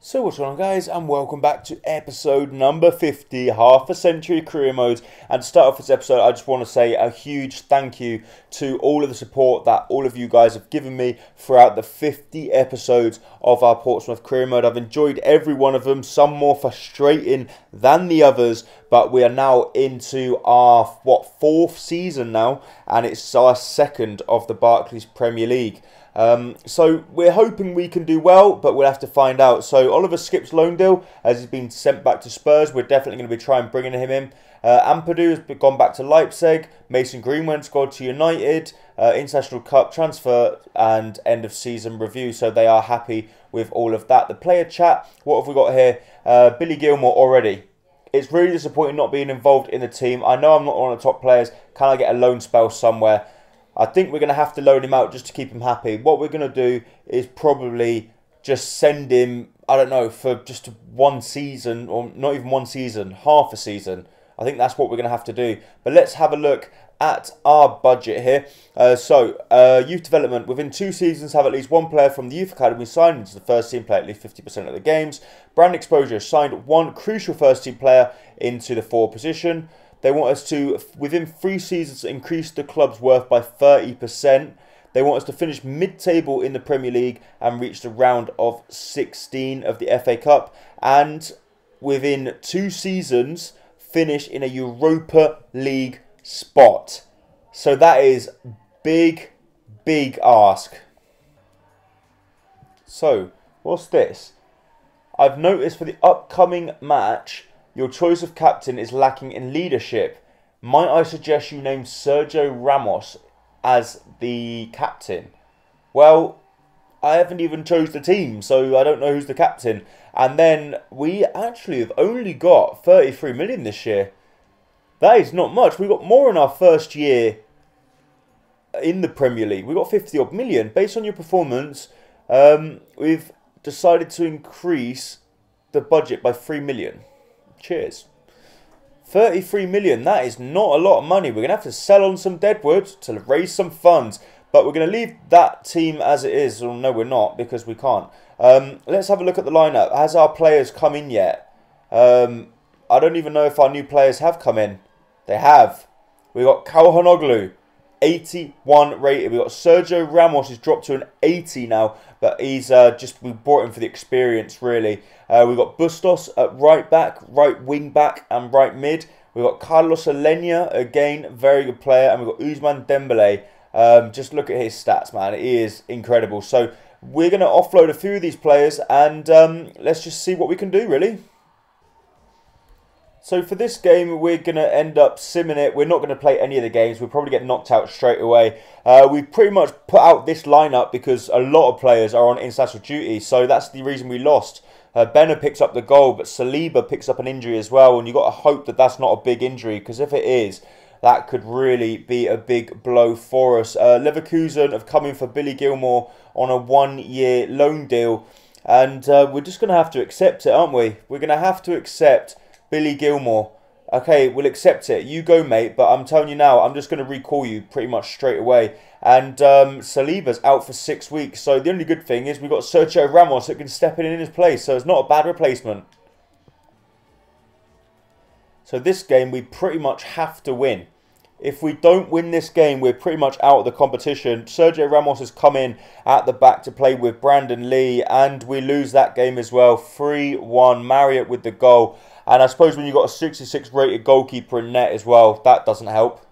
So what's going on, guys, and welcome back to episode number 50, half a century career modes. And to start off this episode, I just want to say a huge thank you to all of the support that all of you guys have given me throughout the 50 episodes of our Portsmouth career mode. I've enjoyed every one of them, some more frustrating than the others, but we are now into our, fourth season now, and it's our second of the Barclays Premier League. So we're hoping we can do well, but we'll have to find out. So Oliver Skipp's loan deal, as he's been sent back to Spurs, we're definitely going to be trying bringing him in. Ampadu has gone back to Leipzig. Mason Greenwood's gone to United. International Cup transfer and end of season review. So they are happy with all of that. The player chat, what have we got here? Billy Gilmour already. It's really disappointing not being involved in the team. I know I'm not one of the top players. Can I get a loan spell somewhere? I think we're going to have to loan him out just to keep him happy. What we're going to do is probably just send him, I don't know, for just one season, or not even one season, half a season. I think that's what we're going to have to do. But let's have a look at our budget here. Youth development. Within 2 seasons, have at least one player from the youth academy signed into the first team, play at least 50% of the games. Brand exposure, signed one crucial first team player into the forward position. They want us to, within 3 seasons, increase the club's worth by 30%. They want us to finish mid-table in the Premier League and reach the round of 16 of the FA Cup. And within 2 seasons, finish in a Europa League spot. So that is big, big ask. So, what's this? I've noticed for the upcoming match, your choice of captain is lacking in leadership. Might I suggest you name Sergio Ramos as the captain? Well, I haven't even chose the team, so I don't know who's the captain. And then we actually have only got 33 million this year. That is not much. We got more in our first year in the Premier League. We got 50 odd million. Based on your performance, we've decided to increase the budget by 3 million. Cheers. 33 million, that is not a lot of money. We're going to have to sell on some deadwood to raise some funds. But we're going to leave that team as it is. Well, no, we're not, because we can't. Let's have a look at the lineup. Has our players come in yet? I don't even know if our new players have come in. They have. We've got Kalhanoglu, 81 rated. We've got Sergio Ramos, who's dropped to an 80 now. But he's we brought him for the experience, really. We've got Bustos at right back, right wing back, and right mid. We've got Carlos Alenia, again, very good player. And we've got Ousmane Dembele. Just look at his stats, man. He is incredible. So we're going to offload a few of these players, and let's just see what we can do, really. So for this game, we're going to end up simming it. We're not going to play any of the games. We'll probably get knocked out straight away. We pretty much put out this lineup because a lot of players are on international duty. So that's the reason we lost. Benner picks up the goal, but Saliba picks up an injury as well. And you've got to hope that that's not a big injury, because if it is, that could really be a big blow for us. Leverkusen have come in for Billy Gilmour on a 1-year loan deal. And we're just going to have to accept it, aren't we? We're going to have to accept Billy Gilmour. Okay, we'll accept it. You go, mate. But I'm telling you now, I'm just going to recall you pretty much straight away. And Saliba's out for 6 weeks. So the only good thing is we've got Sergio Ramos that can step in his place. So it's not a bad replacement. So this game we pretty much have to win. If we don't win this game, we're pretty much out of the competition. Sergio Ramos has come in at the back to play with Brandon Lee, and we lose that game as well. 3-1, Marriott with the goal. And I suppose when you've got a 66 rated goalkeeper in net as well, that doesn't help.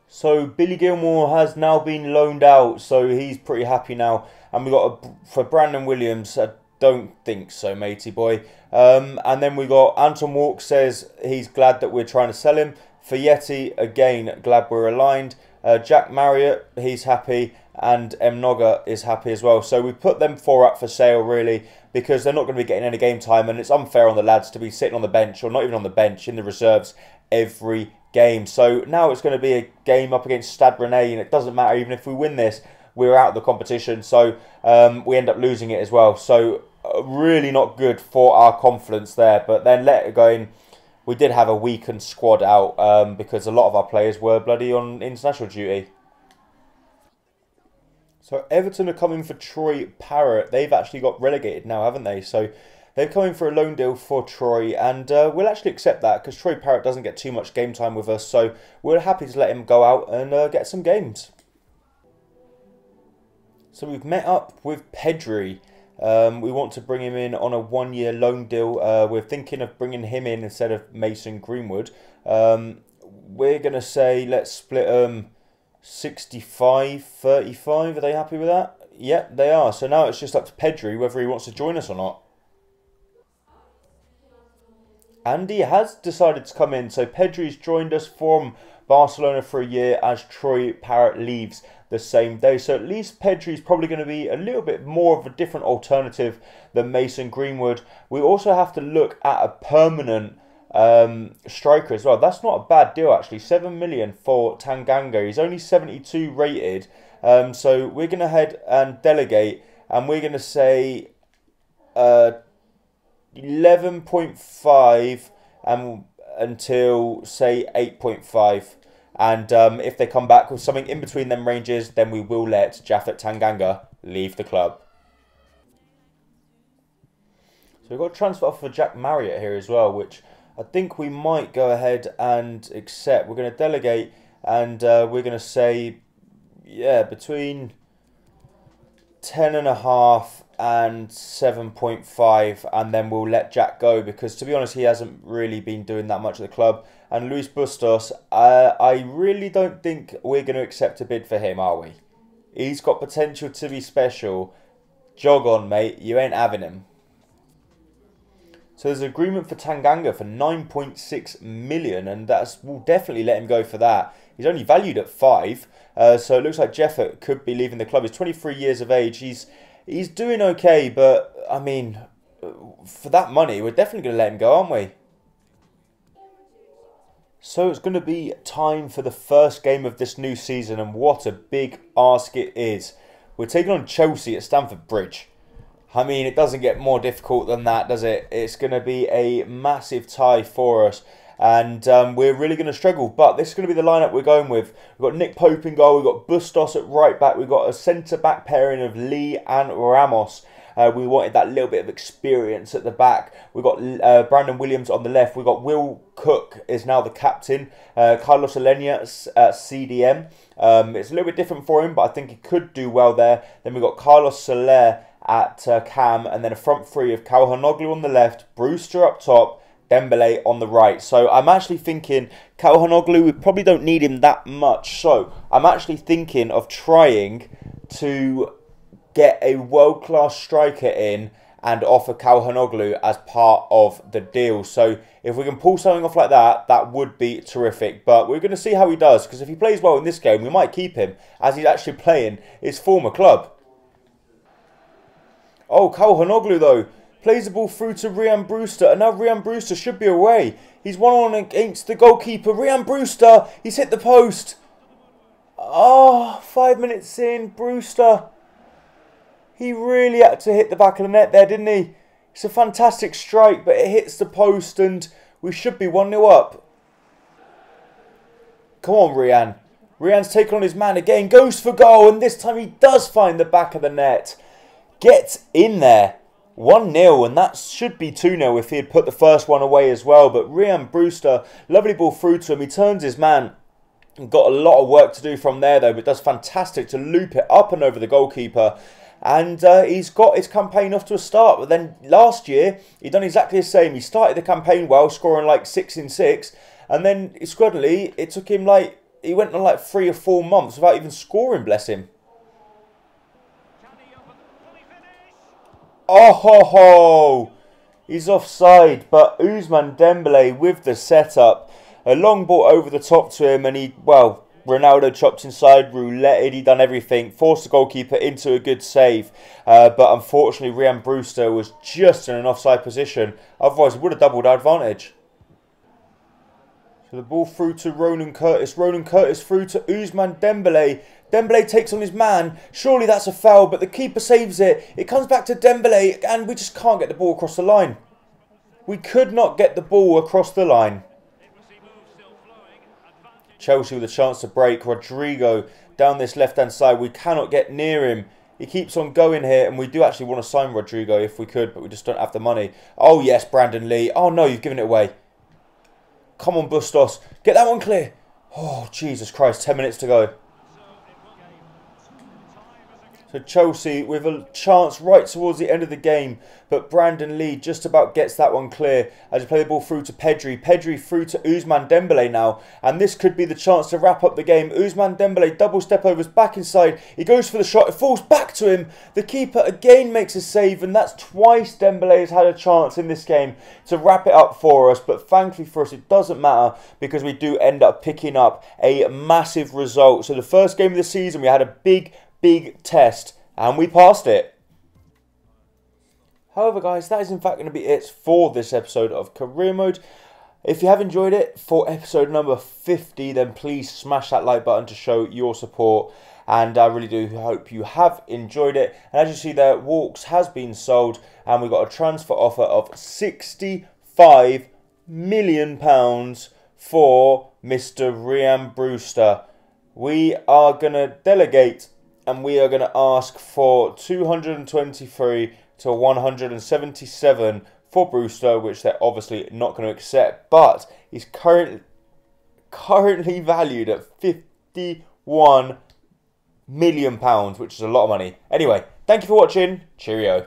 So Billy Gilmour has now been loaned out, so he's pretty happy now. And we got for Brandon Williams, I don't think so, matey boy. And then we got Anton Walk says he's glad that we're trying to sell him. Fayette, again, glad we're aligned. Jack Marriott, he's happy. And Mnoga is happy as well. So we put them 4 up for sale, really, because they're not going to be getting any game time. And it's unfair on the lads to be sitting on the bench, or not even on the bench, in the reserves every game. So now it's going to be a game up against Stade Rennais, and it doesn't matter. Even if we win this, we're out of the competition. So we end up losing it as well. So really not good for our confidence there. But then let it go in. We did have a weakened squad out because a lot of our players were bloody on international duty. So Everton are coming for Troy Parrott. They've actually got relegated now, haven't they? So they've come in for a loan deal for Troy, and we'll actually accept that because Troy Parrott doesn't get too much game time with us. So we're happy to let him go out and get some games. So we've met up with Pedri. We want to bring him in on a one-year loan deal. We're thinking of bringing him in instead of Mason Greenwood. We're going to say let's split 65-35. Are they happy with that? Yep, they are. So now it's just up to Pedri whether he wants to join us or not. And he has decided to come in. So Pedri's joined us from Barcelona for a year as Troy Parrott leaves the same day. So at least Pedri's probably going to be a little bit more of a different alternative than Mason Greenwood. We also have to look at a permanent striker as well. That's not a bad deal actually. 7 million for Tanganga. He's only 72 rated. So we're going to head and delegate, and we're going to say 11.5 until say 8.5. And if they come back with something in between them ranges, then we will let Japhet Tanganga leave the club. So we've got a transfer offer for Jack Marriott here as well, which I think we might go ahead and accept. We're going to delegate, and we're going to say, yeah, between 10.5 and 7.5, and then we'll let Jack go because, to be honest, he hasn't really been doing that much at the club. And Luis Bustos, I really don't think we're going to accept a bid for him, are we? He's got potential to be special. Jog on, mate. You ain't having him. So there's an agreement for Tanganga for 9.6 million, and we'll definitely let him go for that. He's only valued at 5, so it looks like Japhet could be leaving the club. He's 23 years of age. He's doing okay, but I mean, for that money, we're definitely going to let him go, aren't we? So it's going to be time for the first game of this new season, and what a big ask it is. We're taking on Chelsea at Stamford Bridge. I mean, it doesn't get more difficult than that, does it? It's going to be a massive tie for us, and we're really going to struggle. But this is going to be the lineup we're going with. We've got Nick Pope in goal. We've got Bustos at right back. We've got a centre-back pairing of Lee and Ramos. We wanted that little bit of experience at the back. We've got Brandon Williams on the left. We've got Will Cook is now the captain. Carlos Alenia at CDM. It's a little bit different for him, but I think he could do well there. Then we've got Carlos Soler at Cam, and then a front three of Calhanoglu on the left, Brewster up top, Dembele on the right. So I'm actually thinking Calhanoglu, we probably don't need him that much. So I'm actually thinking of trying to get a world-class striker in and offer Calhanoglu as part of the deal. So if we can pull something off like that, that would be terrific. But we're going to see how he does, because if he plays well in this game, we might keep him, as he's actually playing his former club. Oh, Calhanoglu though plays the ball through to Ryan Brewster, and now Ryan Brewster should be away. He's one on against the goalkeeper. Ryan Brewster, he's hit the post. Oh, 5 minutes in, Brewster. He really had to hit the back of the net there, didn't he? It's a fantastic strike, but it hits the post, and we should be 1-0 up. Come on, Ryan. Ryan's taken on his man again, goes for goal, and this time he does find the back of the net. Gets in there. 1-0, and that should be 2-0 if he had put the first one away as well. But Ryan Brewster, lovely ball through to him. He turns his man. Got a lot of work to do from there though, but does fantastic to loop it up and over the goalkeeper. And he's got his campaign off to a start. But then last year, he'd done exactly the same. He started the campaign well, scoring like 6 in 6. And then, squadly, it took him like, he went on like 3 or 4 months without even scoring, bless him. Oh ho ho! He's offside, but Ousmane Dembele with the setup. A long ball over the top to him, and he, well, Ronaldo chopped inside, rouletted, he done everything, forced the goalkeeper into a good save. But unfortunately, Ryan Brewster was just in an offside position. Otherwise, he would have doubled our advantage. So the ball through to Ronan Curtis. Ronan Curtis through to Ousmane Dembele. Dembele takes on his man. Surely that's a foul, but the keeper saves it. It comes back to Dembele, and we just can't get the ball across the line. We could not get the ball across the line. Chelsea with a chance to break. Rodrigo down this left-hand side. We cannot get near him. He keeps on going here, and we do actually want to sign Rodrigo if we could, but we just don't have the money. Oh, yes, Brandon Lee. Oh, no, you've given it away. Come on, Bustos. Get that one clear. Oh, Jesus Christ, 10 minutes to go. So Chelsea with a chance right towards the end of the game, but Brandon Lee just about gets that one clear as he play the ball through to Pedri. Pedri through to Ousmane Dembele now, and this could be the chance to wrap up the game. Ousmane Dembele double step overs back inside. He goes for the shot. It falls back to him. The keeper again makes a save, and that's twice Dembele has had a chance in this game to wrap it up for us. But thankfully for us, it doesn't matter because we do end up picking up a massive result. So the first game of the season, we had a big test and we passed it. However, guys, that is in fact going to be it for this episode of Career Mode. If you have enjoyed it for episode number 50, then please smash that like button to show your support, and I really do hope you have enjoyed it. And as you see there, Walks has been sold and we got a transfer offer of £65 million for Mr. Ryan Brewster. We are going to delegate and we are going to ask for 223 to 177 for Brewster, which they're obviously not going to accept. But he's currently valued at £51 million, which is a lot of money. Anyway, thank you for watching. Cheerio.